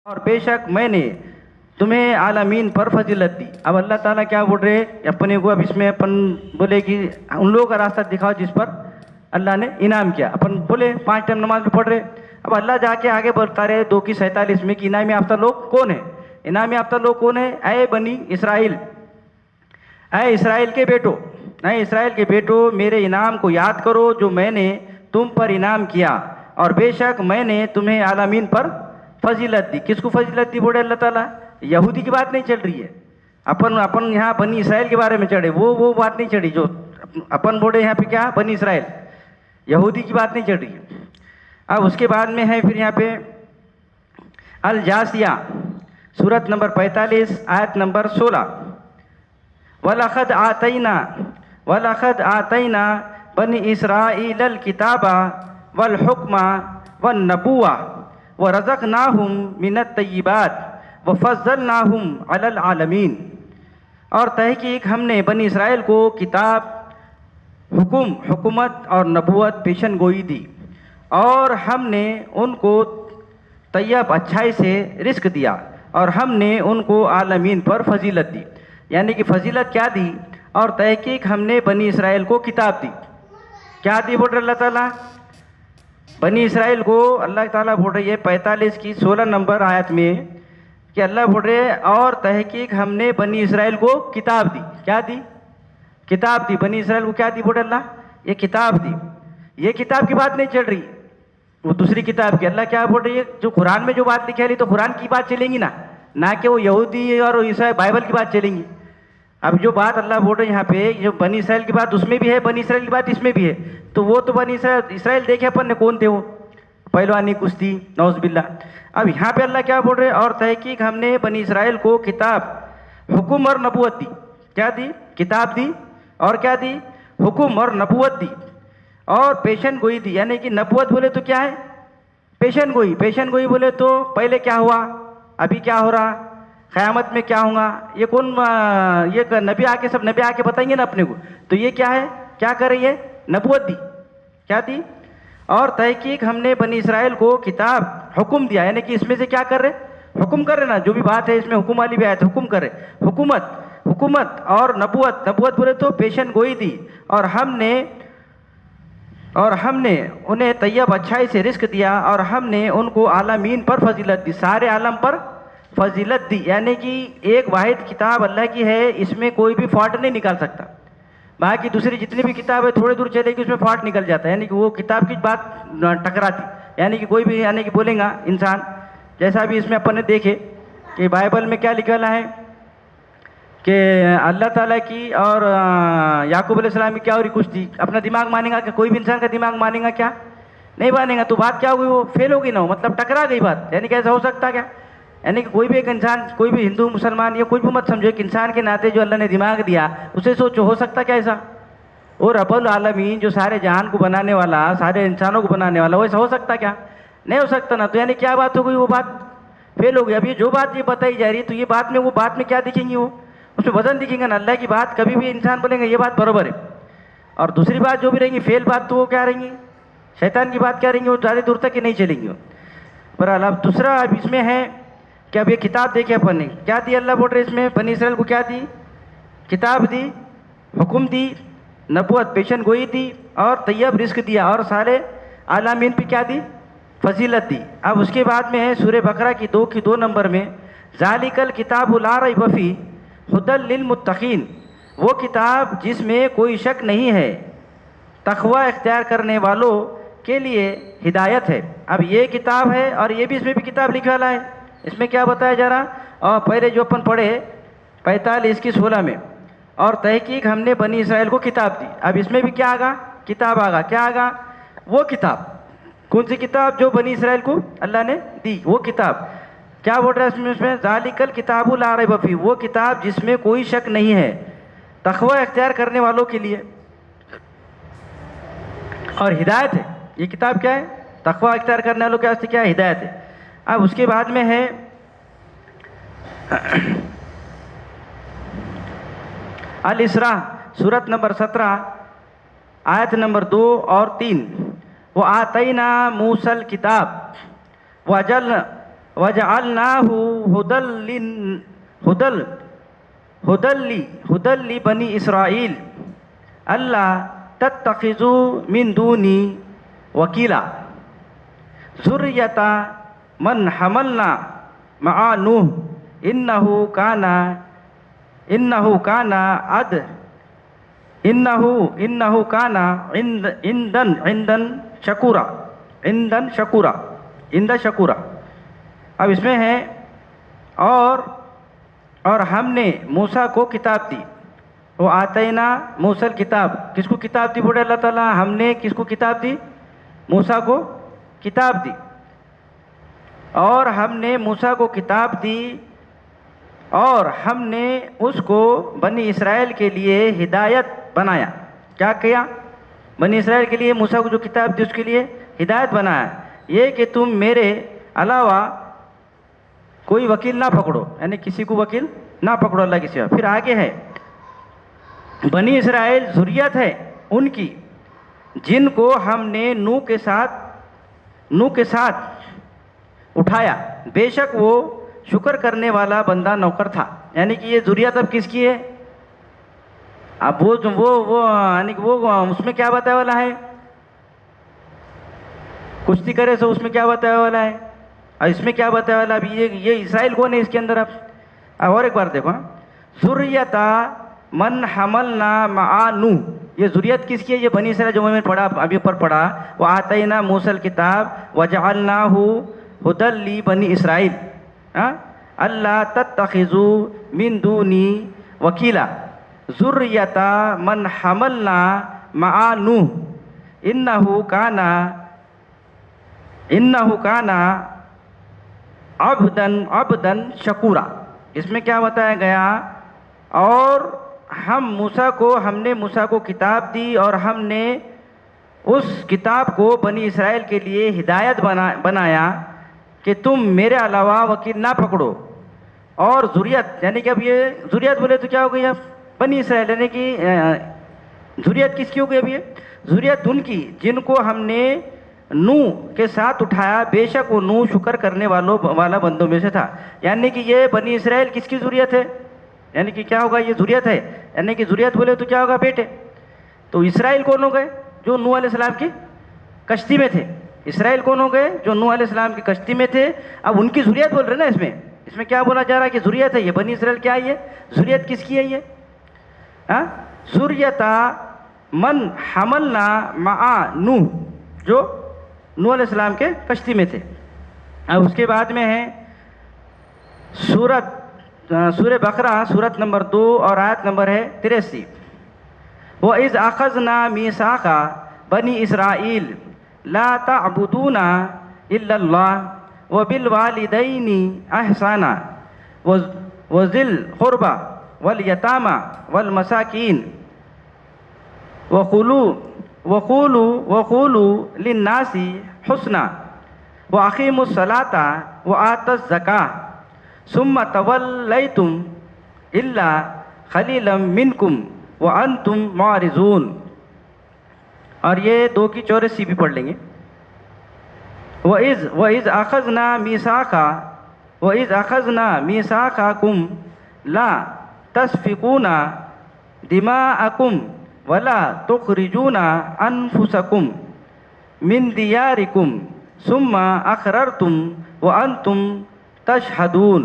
और बेशक मैंने तुम्हें आलमीन पर फजीलत दी। अब अल्लाह ताला क्या बोल रहे हैं अपने को, अब इसमें अपन बोले कि उन लोगों का रास्ता दिखाओ जिस पर अल्लाह ने इनाम किया। अपन बोले 5 टाइम नमाज में पढ़ रहे, अब अल्लाह जाके आगे बढ़ता रहे 2 की 47 में कि इनाम याफ्ता लोग कौन है। इनाम याफ्ता लोग कौन है? ऐ बनी इसराइल, ऐ इसराइल के बेटो, ऐ इसराइल के बेटो, मेरे इनाम को याद करो जो मैंने तुम पर इनाम किया, और बेशक मैंने तुम्हें आलमीन पर फजीलत दी। किसको फजीलत दी बोले अल्लाह ताला? यहूदी की बात नहीं चल रही है, अपन अपन यहाँ बनी इसराइल के बारे में चढ़े, वो बात नहीं चढ़ी जो अपन बोले यहाँ पे क्या बनी इसराइल, यहूदी की बात नहीं चढ़ रही है। अब उसके बाद में है फिर यहाँ पे अल जासिया सूरत नंबर 45 आयत नंबर 16, वलखद आतैना बनी इसराइल किताबा वल हुक्मा वन नबुआ व रज़क़नाहुम मिनत तय्यिबात व फज़्ज़लनाहुम अलल आलमीन। और तहकीक हमने बनी इसराइल को किताब, हुकूमत और नबूवत पेशन गोई दी, और हमने उनको तैयब अच्छाई से रिस्क दिया, और हमने उनको आलमीन पर फजीलत दी। यानी कि फजीलत क्या दी? और तहकीक हमने बनी इसराइल को किताब दी। क्या दी बोल रहे अल्लाह ताला? बनी इसराइल को अल्लाह ताला बोल रही है 45 की 16 नंबर आयत में कि अल्लाह बोल रहे हैं और तहकीक हमने बनी इसराइल को किताब दी। क्या दी? किताब दी। बनी इसराइल को क्या दी बोले अल्लाह? ये किताब दी। ये किताब की बात नहीं चल रही, वो दूसरी किताब की। अल्लाह क्या बोल रही है? जो कुरान में जो बात लिखी है तो कुरान की बात चलेंगी ना कि वो यहूदी और ईसाई बाइबल की बात चलेंगी। अब जो बात अल्लाह बोल रहे हैं यहाँ पे, जो बनी इसराइल की बात उसमें भी है, बनी इसराइल की बात इसमें भी है। तो वो तो बनी इसराइल देखे अपन ने कौन थे? वो पहलवानी, कुश्ती, नौज बिल्ला। अब यहाँ पे अल्लाह क्या बोल रहे हैं? और तहकीक हमने बनी इसराइल को किताब, हुक्म और नबूवत दी। क्या दी? किताब दी। और क्या दी? हुक्म और नबूवत दी, और पेशन गोई दी। यानी कि नबूवत बोले तो क्या है? पेशन गोई। पेशन गोई बोले तो पहले क्या हुआ, अभी क्या हो रहा, क़यामत में क्या होगा, ये कौन ये नबी आके, सब नबी आके बताएंगे ना अपने को। तो ये क्या है? क्या कर रही है? नबूवत दी। क्या दी? और तहकीक हमने बनी इसराइल को किताब, हुक्म दिया। यानी कि इसमें से क्या कर रहे? हुक्म कर रहे ना, जो भी बात है इसमें हुक्म वाली भी आयत, हुक्म करे, हुकूमत और नबूवत। नबूवत बोले तो पेशन गोई दी, और हमने उन्हें तैयब अच्छाई से रिस्क दिया, और हमने उनको आलमीन पर फजीलत दी, सारे आलम पर फजीलत दी। यानी कि एक वाहिद किताब अल्लाह की है, इसमें कोई भी फॉल्ट नहीं निकाल सकता। बाकी दूसरी जितनी भी किताब है थोड़ी दूर चलेगी उसमें फॉल्ट निकल जाता है, यानी कि वो किताब की बात टकराती। यानी कि कोई भी यानी कि बोलेगा इंसान, जैसा भी इसमें अपन ने देखे कि बाइबल में क्या लिखा है कि अल्लाह ताला की और याकूब अलैहिस्सलाम की क्या और कुछ थी। अपना दिमाग मानेगा कि कोई भी इंसान का दिमाग मानेगा? क्या नहीं मानेगा। तो बात क्या हो गई? वो फेल हो गई ना, मतलब टकरा गई बात। यानी कि ऐसा हो सकता क्या? यानी कि कोई भी एक इंसान, कोई भी हिंदू मुसलमान या कोई भी मत समझो, एक इंसान के नाते जो अल्लाह ने दिमाग दिया उसे सोचो, हो सकता क्या ऐसा? और रब्बुल आलमीन जो सारे जहान को बनाने वाला, सारे इंसानों को बनाने वाला, वैसा हो सकता क्या? नहीं हो सकता ना। तो यानी क्या बात हो गई? वो बात फेल हो गई। अब ये जो बात ये बताई जा रही है, तो ये बात में, वो बात में क्या दिखेंगी? वो उसमें वजन दिखेंगे ना। अल्लाह की बात कभी भी इंसान बोलेंगे ये बात बराबर है, और दूसरी बात जो भी रहेंगी फेल बात, तो वो क्या रहेंगी? शैतान की बात क्या रहेंगी? वो ज़्यादा दूर तक ही नहीं चलेंगी। पर अब दूसरा अब इसमें है कि अब ये किताब देखे अपन ने क्या दी। अल्लाह बोल रहे इसमें बनी इसराइल को क्या दी? किताब दी, हुक्म दी, नबूवत पेशन गोई दी, और तैयब रिस्क दिया, और सारे आलमीन पे क्या दी? फजीलत दी। अब उसके बाद में है सूरह बकरा की 2 नंबर में, ज़ालिकल किताबु ला रैब फीह हुदल लिल मुत्तकीन, वो किताब जिसमें कोई शक नहीं है, तक़वा इख्तियार करने वालों के लिए हिदायत है। अब ये किताब है, और ये भी इसमें भी किताब लिखा वाला है। इसमें क्या बताया जा रहा? और पहले जो अपन पढ़े 45 की 16 में, और तहकीक हमने बनी इसराइल को किताब दी। अब इसमें भी क्या आगा? किताब आगा। क्या आगा? वो किताब। कौन सी किताब? जो बनी इसराइल को अल्लाह ने दी, वो किताब। क्या बोल रहा है इसमें? ज़ालिकल किताबु ला रैब फीह, वो किताब जिसमें कोई शक नहीं है, तक़वा इख्तियार करने वालों के लिए, और हिदायत है। ये किताब क्या है? तक़वा इख्तियार करने वालों के वास्ते क्या है? हिदायत है। अब उसके बाद में है अल इसरा सूरत नंबर 17 आयत नंबर 2 और 3, वो आतैना मूसल किताब वजअलनाहु हुदल हुदल्ली बनी इसराइल अल्लाह तत्तखिज़ू मिन दूनी वकीला ज़ुर्रियता मन हमलना मआ नूह इन्नहु काना इंदन शकूरा। अब इसमें है और हमने मूसा को किताब दी। वो आतैना मूसल किताब, किसको किताब दी बोले अल्लाह ताला? हमने किसको किताब दी? मूसा को किताब दी। और हमने मूसा को किताब दी और हमने उसको बनी इसराइल के लिए हिदायत बनाया। क्या किया? बनी इसराइल के लिए मूसा को जो किताब दी उसके लिए हिदायत बनाया, ये कि तुम मेरे अलावा कोई वकील ना पकड़ो, यानी किसी को वकील ना पकड़ो अल्लाह के सिवा। फिर आगे है बनी इसराइल ज़ुर्रियत है उनकी जिनको हमने नूह के साथ उठाया, बेशक वो शुक्र करने वाला बंदा नौकर था। यानी कि ये ज़ुर्रियत अब किसकी है? अब वो यानी कि वो उसमें क्या बताया वाला है? कुश्ती करे तो उसमें क्या बताया वाला है और इसमें क्या बताया वाला? अब ये इसराइल कौन है इसके अंदर? अब और एक बार देखो, ज़ुर्रियता मन हमलना मआ नूह, ये ज़ुर्रियत किसकी है? ये बनी इसराइल जो मैंने पढ़ा अभी ऊपर पढ़ा, वो आतैना मूसल किताब वजअलनाहु हुदल्ली बनी इसराइल अल्लाह तत्तखिज़ू मिन दूनी वकीला ज़ुर्रियता मन हमलना मआ नूह इन्नहु काना अब्दन शकूरा। इसमें क्या बताया गया? और हमने मूसा को किताब दी और हमने उस किताब को बनी इसराइल के लिए हिदायत बनाया कि तुम मेरे अलावा वकील ना पकड़ो। और ज़ुर्रियत, यानी कि अब ये ज़ुर्रियत बोले तो क्या हो गई? अब बनी इसराइल, यानी कि ज़ुर्रियत किसकी हो गई? अब ये ज़ुर्रियत उनकी जिनको हमने नूह के साथ उठाया, बेशक वो नूह शुक्र करने वाला बंदों में से था। यानी कि ये बनी इसराइल किसकी ज़ुर्रियत है? यानी कि क्या होगा? ये ज़ुर्रियत है, यानी कि ज़ुर्रियत बोले तो क्या होगा? बेटे। तो इसराइल कौन हो गए? जो नूह अलैहिस्सलाम की कश्ती में थे। इसराइल कौन हो गए? जो नूह अलैहिस्सलाम की कश्ती में थे। अब उनकी ज़ुर्रियत बोल रहे ना इसमें क्या बोला जा रहा है कि ज़ुर्रियत है ये बनी इसराइल। क्या है ये ज़ुर्रियत किसकी है? ये ज़ुर्रियता मन हमलना मआ नूह, जो नूह अलैहिस्सलाम के कश्ती में थे। अब उसके बाद में है सूरह बकरा सूरत नंबर 2 और आयत नंबर है 83। व इज़ अख़ज़ना मीसाक़ा बनी इसराइल ला तअबुदूना इल्लल्लाह व बिल वालिदैनी अहसाना व ज़िल क़ुरबा वल यतामा वल मसाकीन वक़ूलू लिन्नासी हुस्ना व अक़ीमुस सलाता व आतुज़ ज़कात सुम्मा तवल्लैतुम इल्ला ख़लीलन मिनकुम व अंतुम मुअरिज़ून। और ये 2 की 84 भी पढ़ लेंगे। व इज़ अख़ज़ना मीसाक़कुम ला तस्फ़िकूना दिमाअकुम वला तुख़रिजूना अनफुसकुम मिन दियारिकुम सुम्मा अक़ररतुम व अंतुम तशहदून।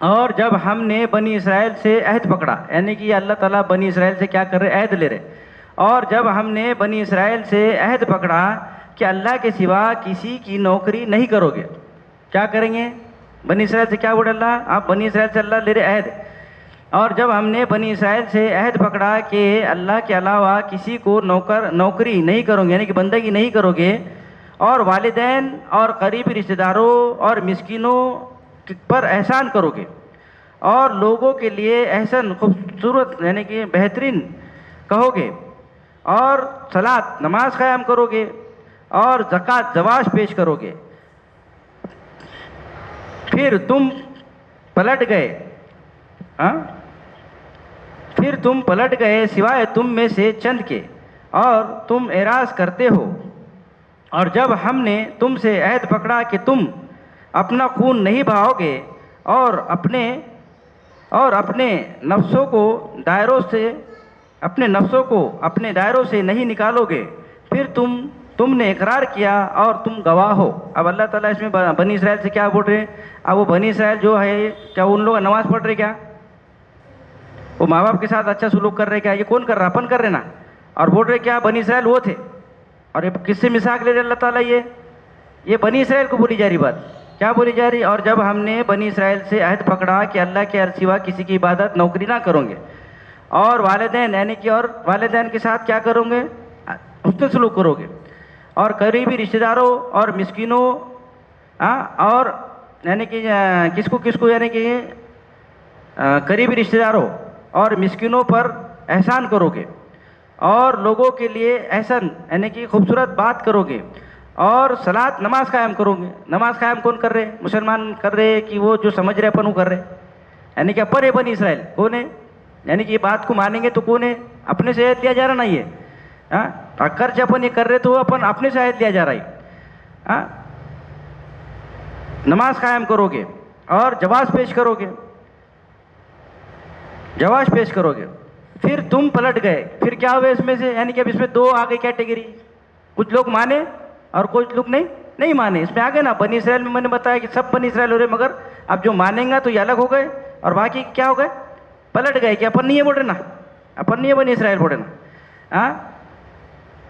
और जब हमने बनी इसराइल से अहद पकड़ा, यानी कि अल्लाह ताला बनी इसराइल से क्या कर रहे? अहद ले रहे। और जब हमने बनी इसराइल से अहद पकड़ा कि अल्लाह के सिवा किसी की नौकरी नहीं करोगे, क्या करेंगे? बनी इसराइल से क्या बोले अल्लाह? आप बनी इसराइल से अल्लाह ले रहे अहद। और जब हमने बनी इसराइल से अहद पकड़ा कि अल्लाह के अलावा किसी को नौकरी नहीं करोगे, यानी कि बंदगी नहीं करोगे, और वालिदैन और करीबी रिश्तेदारों और मिस्किनों पर एहसान करोगे, और लोगों के लिए एहसन खूबसूरत यानी कि बेहतरीन कहोगे, और सलात नमाज क़याम करोगे, और ज़कात जवाश पेश करोगे, फिर तुम पलट गए सिवाय तुम में से चंद के, और तुम एराज़ करते हो। और जब हमने तुमसे अहद पकड़ा कि तुम अपना खून नहीं बहाओगे और अपने नफ्सों को अपने दायरों से नहीं निकालोगे, फिर तुमने इकरार किया और तुम गवाह हो। अब अल्लाह ताला इसमें बनी इसराइल से क्या बोल रहे हैं? अब वो बनी इसराइल जो है, क्या उन लोग नमाज पढ़ रहे? क्या वो माँ बाप के साथ अच्छा सुलूक कर रहे? क्या ये कौन कर रहा? अपन कर रहे ना। और बोल रहे क्या बनी इसराइल वो थे? और ये किससे मिसाक ले रहे अल्लाह ताला? ये बनी इसराइल को बोली जा रही बात। क्या बोली जा रही? और जब हमने बनी इसराइल से अहद पकड़ा कि अल्लाह के सिवा किसी की इबादत नौकरी ना करोगे, और वालिदैन यानी कि और वालिदैन के साथ क्या करोगे? हुस्न सलूक करोगे, और करीबी रिश्तेदारों और मिस्किनों और यानी कि किसको यानी कि करीबी रिश्तेदारों और मिस्किनों पर एहसान करोगे, और लोगों के लिए एहसन यानी कि खूबसूरत बात करोगे, और सलात नमाज कायम करोगे। नमाज कायम कौन कर रहे? मुसलमान कर रहे कि वो जो समझ रहे अपन वो कर रहे? यानी कि अपर है बनी इसराइल कौन है? यानी कि ये बात को मानेंगे तो कौन है? अपने से आयत लिया जा रहा ना ये। अगर जब अपन ये कर रहे तो अपन अपने से आयत लिया जा रहा है। नमाज कायम करोगे और जवाब पेश करोगे, फिर तुम पलट गए। फिर क्या हुए इसमें से? यानी कि अब इसमें दो आ गई कैटेगरी, कुछ लोग माने और कुछ लोग नहीं माने। इसमें आ गए ना बनी इसराइल में। मैंने बताया कि सब बनी इसराइल हो रहे, मगर अब जो मानेंगे तो ये अलग हो गए, और बाकी क्या हो गए? पलट गए कि अपन नहीं है बोल रहे ना, अपन नहीं है बनी इसराइल बोल रहे ना।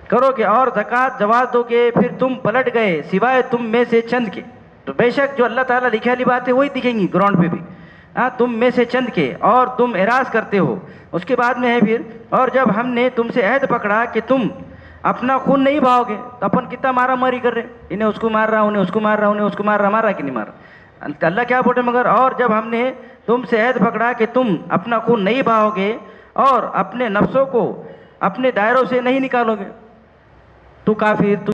करोगे और ज़कात जवाब दोगे, फिर तुम पलट गए सिवाय तुम में से चंद के। तो बेशक जो अल्लाह ताला लिखी वाली बातें वही दिखेंगी ग्राउंड पे भी। तुम में से चंद के, और तुम एराज करते हो। उसके बाद में है फिर, और जब हमने तुमसे अहद पकड़ा कि तुम अपना खून नहीं बहाओगे, तो अपन कितना मारा मारी कर रहे? इन्हें उसको मार रहा, उन्हें उसको मार रहा, उन्हें उसको मार रहा, मार रहा कि नहीं मार रहा? अल्लाह क्या बोले? मगर और जब हमने तुमसे अहद पकड़ा कि तुम अपना खून नहीं बहाओगे और अपने नफ्सों को अपने दायरों से नहीं निकालोगे, तो काफिर